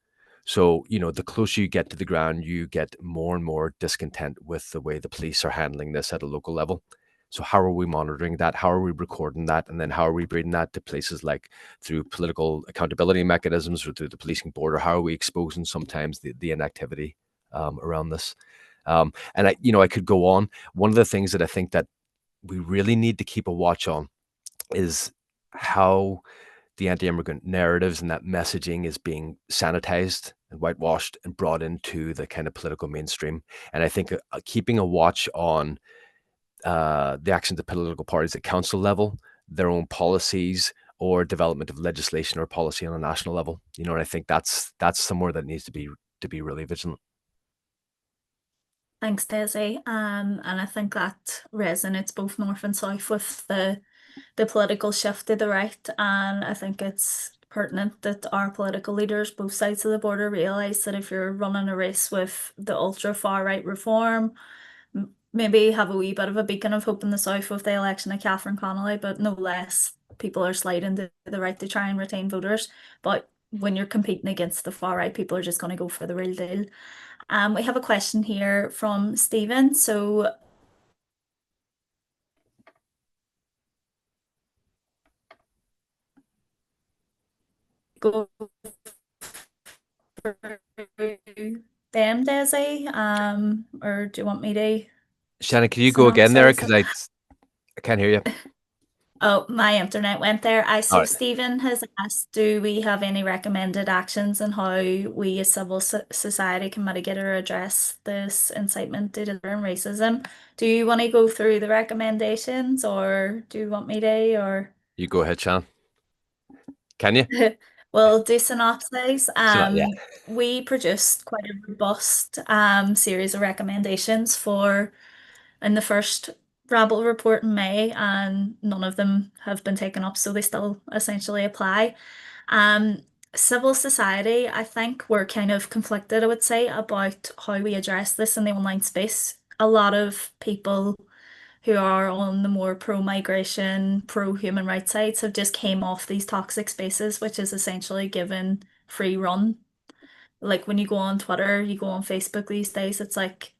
So, the closer you get to the ground, you get more and more discontent with the way the police are handling this at a local level. So, how are we monitoring that? How are we recording that? And then how are we bringing that to places like through political accountability mechanisms or through the policing board? Or how are we exposing sometimes the inactivity around this? And I could go on. One of the things that I think that we really need to keep a watch on is how the anti-immigrant narratives and that messaging is being sanitized and whitewashed and brought into the kind of political mainstream. And I think keeping a watch on the actions of political parties at council level, their own policies, or development of legislation or policy on a national level. And I think that's somewhere that needs to be really vigilant. Thanks, Dessie. And I think that resonates both north and south with the political shift to the right. And I think it's pertinent that our political leaders, both sides of the border, realise that if you're running a race with the ultra far right reform, maybe have a wee bit of a beacon of hope in the south with the election of Catherine Connolly, but no less, people are sliding to the right to try and retain voters. But when you're competing against the far right, people are just going to go for the real deal. We have a question here from Stephen. So go for them, Desi, or do you want me to Shannon, can you go again there? synopsize Because it? I can't hear you. Oh, my internet went there. I All so right. Stephen has asked, do we have any recommended actions on how we as civil society can mitigate or address this incitement to terror and racism? Do you want to go through the recommendations, or do you want me to, or You go ahead, Shannon. Can you? well, do synopsis. So, yeah. We produced quite a robust series of recommendations for in the first Rabble report in May, and none of them have been taken up, so they still essentially apply. Um, Civil society, I think we're kind of conflicted, I would say, about how we address this in the online space. A lot of people who are on the more pro-migration, pro-human rights sites have just came off these toxic spaces, which is essentially given free run. Like when you go on Twitter, you go on Facebook these days, it's like,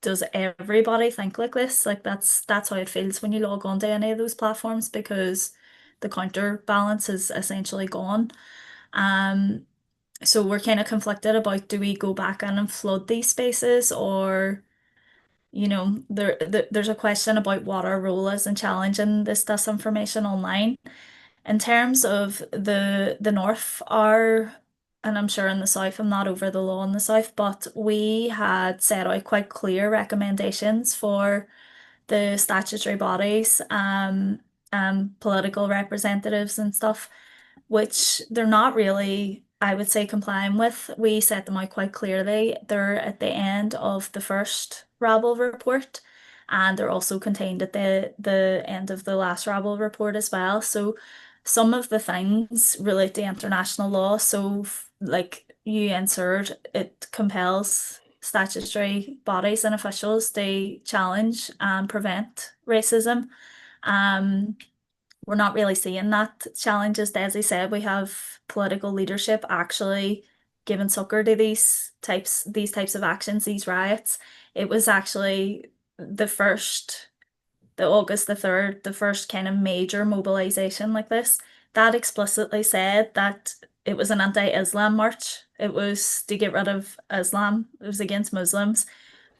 does everybody think like this? Like that's how it feels when you log on to any of those platforms, because the counterbalance is essentially gone. Um, so we're kind of conflicted about, do we go back in and flood these spaces, or there's a question about what our role is in challenging this disinformation online. In terms of the North, and I'm sure in the South, I'm not over the law in the South, but we had set out quite clear recommendations for the statutory bodies, political representatives and stuff, which they're not really, I would say, complying with. We set them out quite clearly. They're at the end of the first Rabble report. and they're also contained at the end of the last Rabble report as well. So some of the things relate to international law. So like UN CERD, it compels statutory bodies and officials to challenge and prevent racism. Um, we're not really seeing that challenge, as Desi said. We have political leadership actually giving succor to these types of actions, these riots. It was actually the first, the August the 3rd, the first kind of major mobilization like this that explicitly said that it was an anti-Islam march. It was to get rid of Islam. It was against Muslims.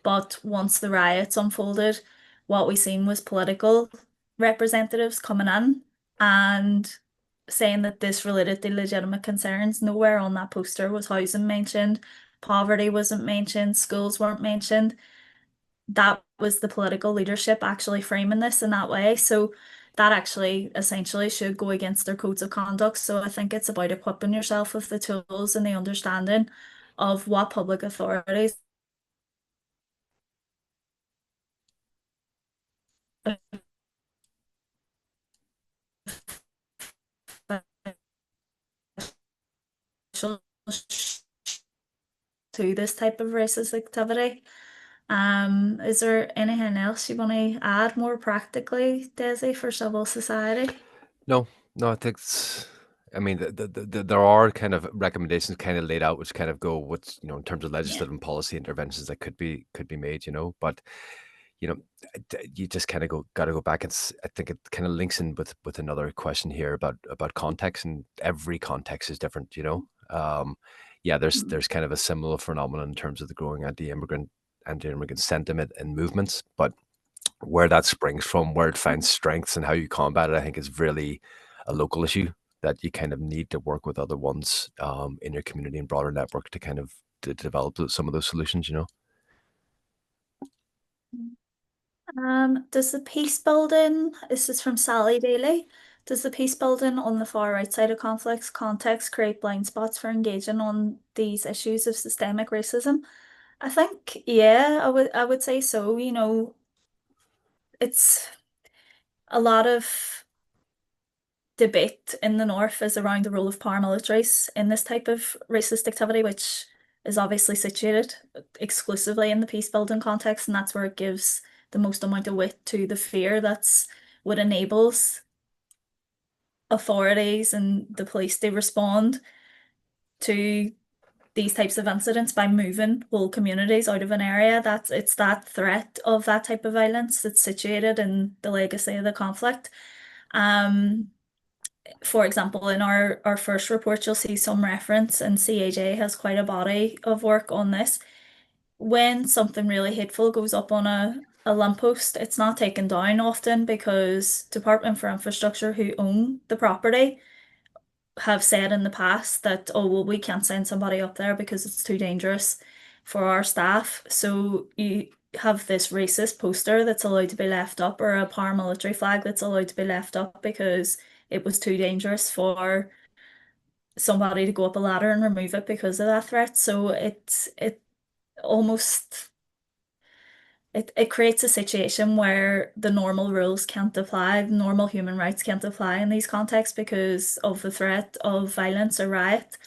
But once the riots unfolded, what we seen was political representatives coming in and saying that this related to legitimate concerns. Nowhere on that poster was housing mentioned, poverty wasn't mentioned, schools weren't mentioned. That was the political leadership actually framing this in that way. So that actually essentially should go against their codes of conduct. So I think it's about equipping yourself with the tools and the understanding of what public authorities officials to this type of racist activity. Is there anything else you want to add more practically, Desi, for civil society? No, no, I think I mean, there are kind of recommendations kind of laid out, which kind of go what's, in terms of Yeah. legislative and policy interventions that could be made, but you know, you just kind of got to go back and I think it kind of links in with another question here about context, and every context is different, yeah, Mm. there's kind of a similar phenomenon in terms of the growing anti-immigrant sentiment and movements, but where that springs from, where it finds strengths, and how you combat it, I think is really a local issue that you kind of need to work with other ones in your community and broader network to kind of to develop some of those solutions. Does the peace building, this is from Sally Daly, does the peace building on the far right side of conflicts context create blind spots for engaging on these issues of systemic racism? I think, yeah, I would say so. It's a lot of debate in the North is around the role of paramilitaries in this type of racist activity, which is obviously situated exclusively in the peace building context, and that's where it gives the most amount of weight to the fear that's what enables authorities and the police to respond to these types of incidents by moving whole communities out of an area. It's that threat of that type of violence that's situated in the legacy of the conflict. Um, for example, in our first report, you'll see some reference, and CAJ has quite a body of work on this. When something really hateful goes up on a lamppost, it's not taken down often because Department for Infrastructure, who own the property, have said in the past that, oh, well, we can't send somebody up there because it's too dangerous for our staff. So you have this racist poster that's allowed to be left up, or a paramilitary flag that's allowed to be left up because it was too dangerous for somebody to go up a ladder and remove it because of that threat. So it almost it creates a situation where the normal rules can't apply, the normal human rights can't apply in these contexts because of the threat of violence or riot.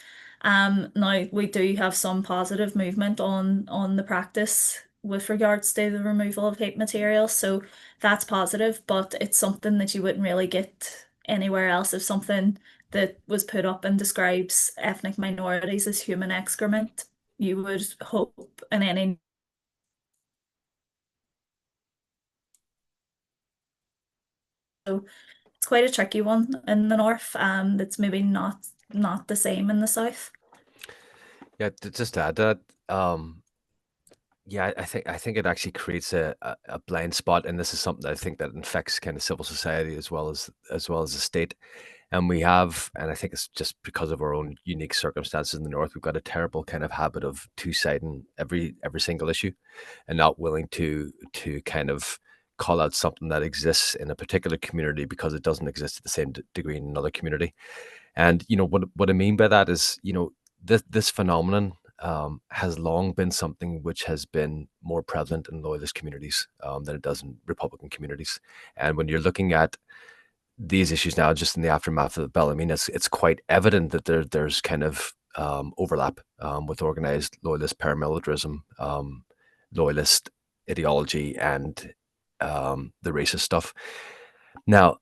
Now we do have some positive movement on the practice with regards to the removal of hate materials, so that's positive, but it's something that you wouldn't really get anywhere else. If something that was put up and describes ethnic minorities as human excrement, you would hope in any. It's quite a tricky one in the north, that's maybe not the same in the south. Yeah, just to add to that, yeah, I think it actually creates a blind spot, and this is something that I think that infects kind of civil society as well as the state. And I think it's just because of our own unique circumstances in the north, we've got a terrible kind of habit of two-siding every single issue, and not willing to kind of call out something that exists in a particular community because it doesn't exist to the same degree in another community. And what I mean by that is, this phenomenon. has long been something which has been more prevalent in loyalist communities than it does in Republican communities. And when you're looking at these issues now, just in the aftermath of the Bell, I mean, it's quite evident that there's kind of overlap with organized loyalist paramilitarism, loyalist ideology, and the racist stuff. Now,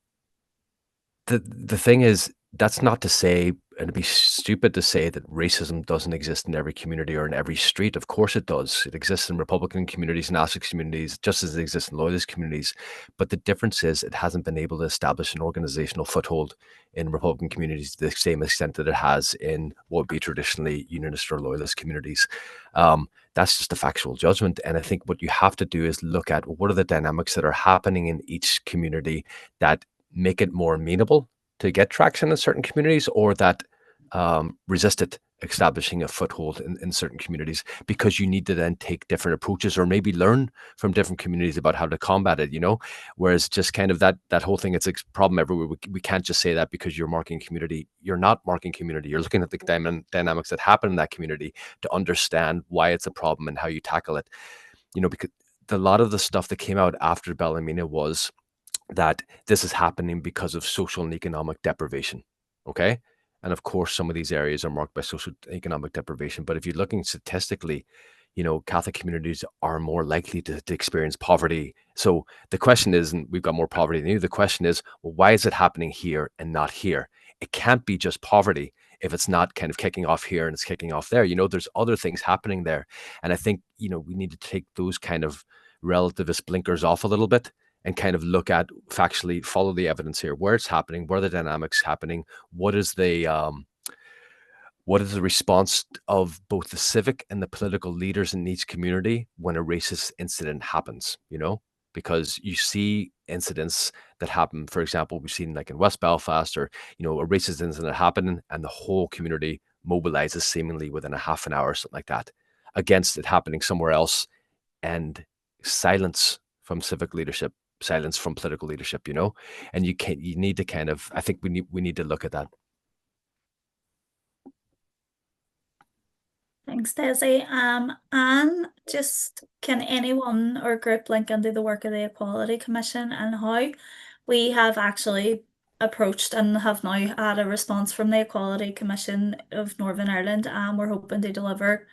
the thing is, that's not to say, and it'd be stupid to say that racism doesn't exist in every community or in every street. Of course it does. It exists in Republican communities and Aztec communities, just as it exists in loyalist communities. But the difference is it hasn't been able to establish an organizational foothold in Republican communities to the same extent that it has in what would be traditionally unionist or loyalist communities. That's just a factual judgment. And I think what you have to do is look at what are the dynamics that are happening in each community that make it more amenable to get traction in certain communities, or that resist it establishing a foothold in certain communities, because you need to then take different approaches or maybe learn from different communities about how to combat it, whereas just kind of that whole thing, it's a problem everywhere. We can't just say that because you're marking community, you're not marking community, you're looking at the dynamics that happen in that community to understand why it's a problem and how you tackle it, because a lot of the stuff that came out after Bellamy was that this is happening because of social and economic deprivation. Okay. And of course, some of these areas are marked by social and economic deprivation. But if you're looking statistically, Catholic communities are more likely to experience poverty. So the question isn't, we've got more poverty than you. The question is, well, why is it happening here and not here? It can't be just poverty if it's not kind of kicking off here and it's kicking off there. There's other things happening there. And I think, we need to take those kind of relativist blinkers off a little bit and kind of look at, factually follow the evidence here, where it's happening, where the dynamics happening, what is the response of both the civic and the political leaders in each community when a racist incident happens, because you see incidents that happen. For example, we've seen like in West Belfast, or, a racist incident happening and the whole community mobilizes seemingly within a half an hour or something like that against it happening somewhere else, and silence from civic leadership, silence from political leadership, and you need to kind of, I think we need to look at that. Thanks, Dessie. And just can anyone or group link into the work of the Equality Commission and how we have actually approached and have now had a response from the Equality Commission of Northern Ireland, and we're hoping to deliver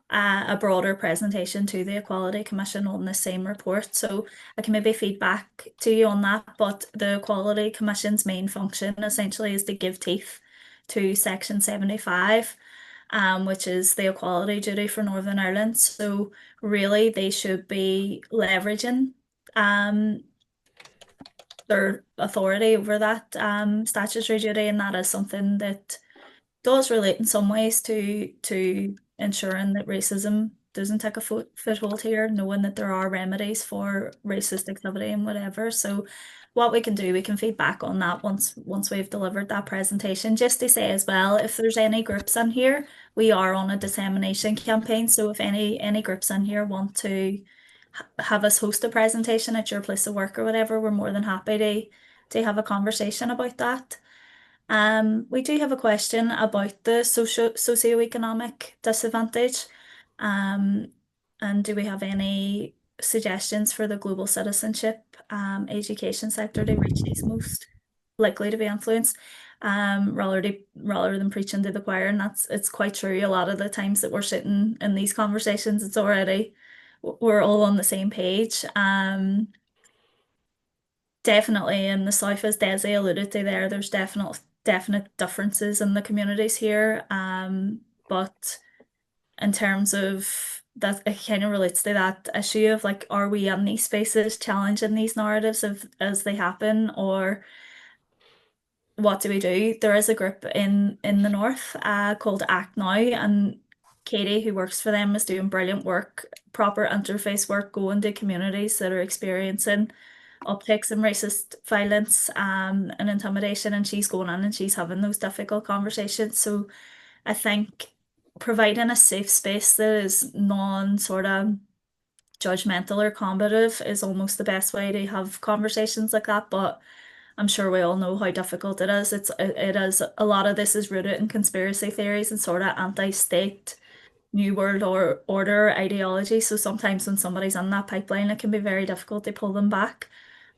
a broader presentation to the Equality Commission on the same report. So I can maybe feedback to you on that, but the Equality Commission's main function essentially is to give teeth to Section 75, which is the equality duty for Northern Ireland. So really they should be leveraging their authority over that statutory duty, and that is something that does relate in some ways to ensuring that racism doesn't take a foothold here, knowing that there are remedies for racist activity and whatever. So what we can do, we can feed back on that once we've delivered that presentation. Just to say as well, if there's any groups in here, we are on a dissemination campaign. So if any groups in here want to have us host a presentation at your place of work or whatever, we're more than happy to have a conversation about that. We do have a question about the socioeconomic disadvantage. Um, and do we have any suggestions for the global citizenship education sector to reach these most likely to be influenced? Rather than preaching to the choir, and it's quite true. A lot of the times that we're sitting in these conversations, it's already we're all on the same page. Definitely in the South, as Dessie alluded to there, there's definite differences in the communities here. But in terms of that, it kind of relates to that issue of like, are we in these spaces challenging these narratives as they happen, or what do we do? There is a group in the north called Act Now, and Katie, who works for them, is doing brilliant work, proper interface work, going to communities that are experiencing upticks in racist violence and intimidation, and she's going in and she's having those difficult conversations. So I think providing a safe space that is non sort of judgmental or combative is almost the best way to have conversations like that. But I'm sure we all know how difficult it is. It is a lot of this is rooted in conspiracy theories and sort of anti-state New World or Order ideology. So sometimes when somebody's on that pipeline, it can be very difficult to pull them back.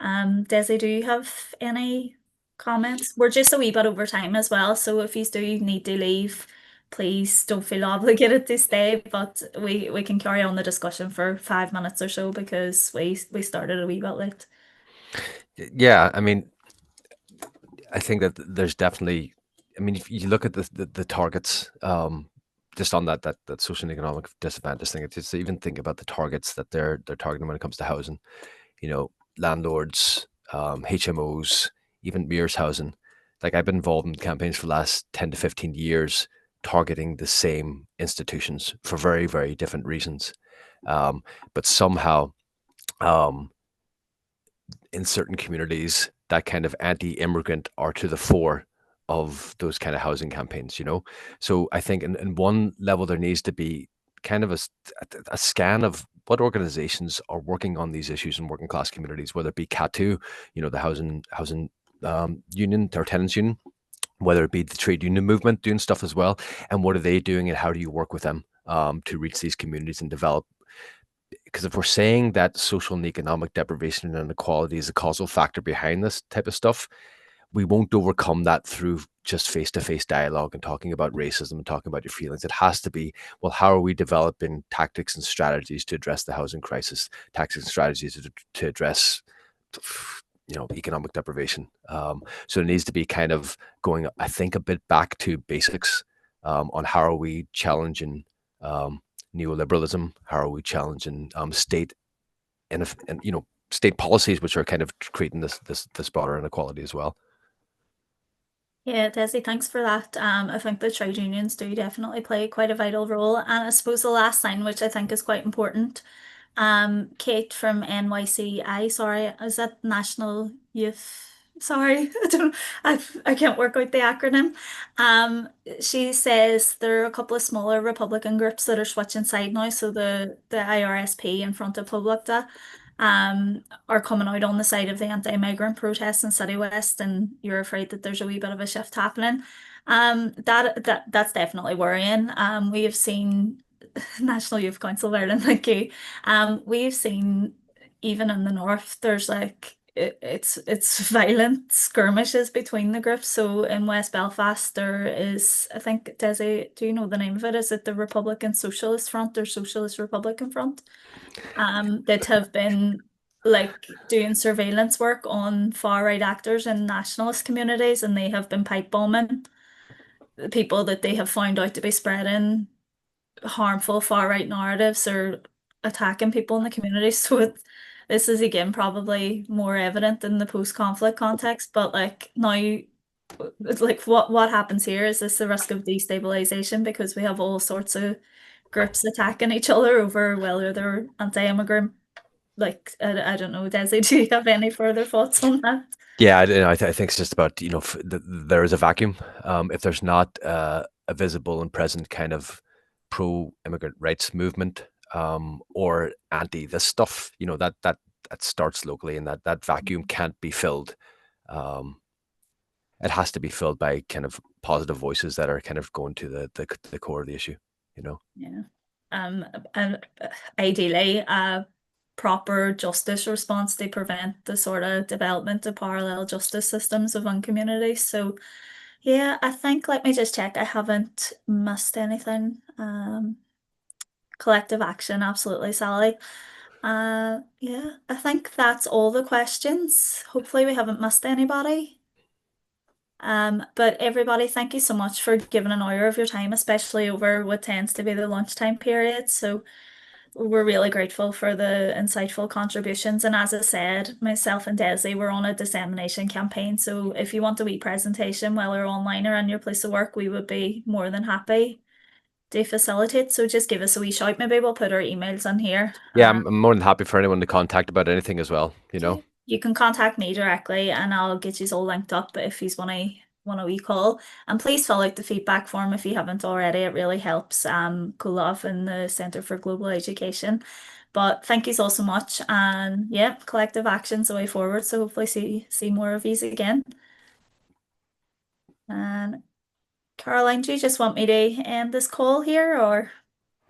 Desi, do you have any comments? We're just a wee bit over time as well, so if you do need to leave, please don't feel obligated to stay. But we can carry on the discussion for 5 minutes or so because we started a wee bit late. Yeah, I mean, I think that there's definitely, I mean, if you look at the targets, just on that social and economic disadvantage thing, it's just even think about the targets that they're targeting when it comes to housing. You know, landlords, HMOs, even Mears housing. Like I've been involved in campaigns for the last 10 to 15 years, targeting the same institutions for very, very different reasons. Um, but somehow, um, in certain communities, that kind of anti-immigrant are to the fore of those kind of housing campaigns, you know? So I think in one level, there needs to be kind of a scan of what organizations are working on these issues in working class communities, whether it be CAT2, you know, the housing union or tenants union, whether it be the trade union movement doing stuff as well, and what are they doing and how do you work with them to reach these communities and develop, because if we're saying that social and economic deprivation and inequality is a causal factor behind this type of stuff, we won't overcome that through just face-to-face dialogue and talking about racism and talking about your feelings. It has to be, well, how are we developing tactics and strategies to address the housing crisis, tactics and strategies to address, you know, economic deprivation. So it needs to be kind of going, I think, a bit back to basics on how are we challenging neoliberalism, how are we challenging state and you know, state policies which are kind of creating this broader inequality as well. Yeah, Desi, thanks for that. I think the trade unions do definitely play quite a vital role. And I suppose the last thing, which I think is quite important, Kate from NYCI, sorry, is that National Youth? Sorry, I can't work out the acronym. She says there are a couple of smaller Republican groups that are switching side now. So the IRSP in front of Publica, are coming out on the side of the anti-migrant protests in City West, and you're afraid that there's a wee bit of a shift happening. That's definitely worrying. We have seen National Youth Council of Ireland, thank you. We've seen even in the north, there's like it's violent skirmishes between the groups. So in West Belfast, there is, I think, Desi, do you know the name of it? Is it the Republican Socialist Front or Socialist Republican Front? That have been like doing surveillance work on far right actors in nationalist communities, and they have been pipe bombing the people that they have found out to be spreading harmful far right narratives or attacking people in the community. So this is again probably more evident in the post-conflict context, but like now, it's like what happens here is this the risk of destabilization because we have all sorts of groups attacking each other over whether they're anti-immigrant. Like I don't know, Desi, do you have any further thoughts on that? Yeah, I think it's just about, you know, there is a vacuum. If there's not a visible and present kind of pro-immigrant rights movement or anti this stuff, you know, that starts locally, and that vacuum can't be filled. Um, it has to be filled by kind of positive voices that are kind of going to the core of the issue, you know. Yeah. And ideally, a proper justice response to prevent the sort of development of parallel justice systems of one communities. So, yeah, I think let me just check. I haven't missed anything. Collective action, absolutely, Sally. Yeah, I think that's all the questions. Hopefully, we haven't missed anybody. But everybody, thank you so much for giving an hour of your time, especially over what tends to be the lunchtime period. So we're really grateful for the insightful contributions. And as I said, myself and Desi were on a dissemination campaign. So if you want a wee presentation, whether online or in your place of work, we would be more than happy to facilitate. So just give us a wee shout. Maybe we'll put our emails in here. Yeah, I'm more than happy for anyone to contact about anything as well, you know. Okay. You can contact me directly and I'll get you all linked up if you want a wee call. And please fill out the feedback form if you haven't already. It really helps Kulov and the Centre for Global Education. But thank you all so much. And yeah, collective action's the way forward. So hopefully see more of these again. And Caroline, do you just want me to end this call here or?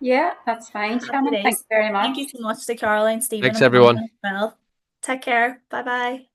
Yeah, that's fine, Happy Shannon. Thank days. you very Thank much. you so much to Caroline, Stephen, Thanks, and Brendan everyone. as well. Take care. Bye bye.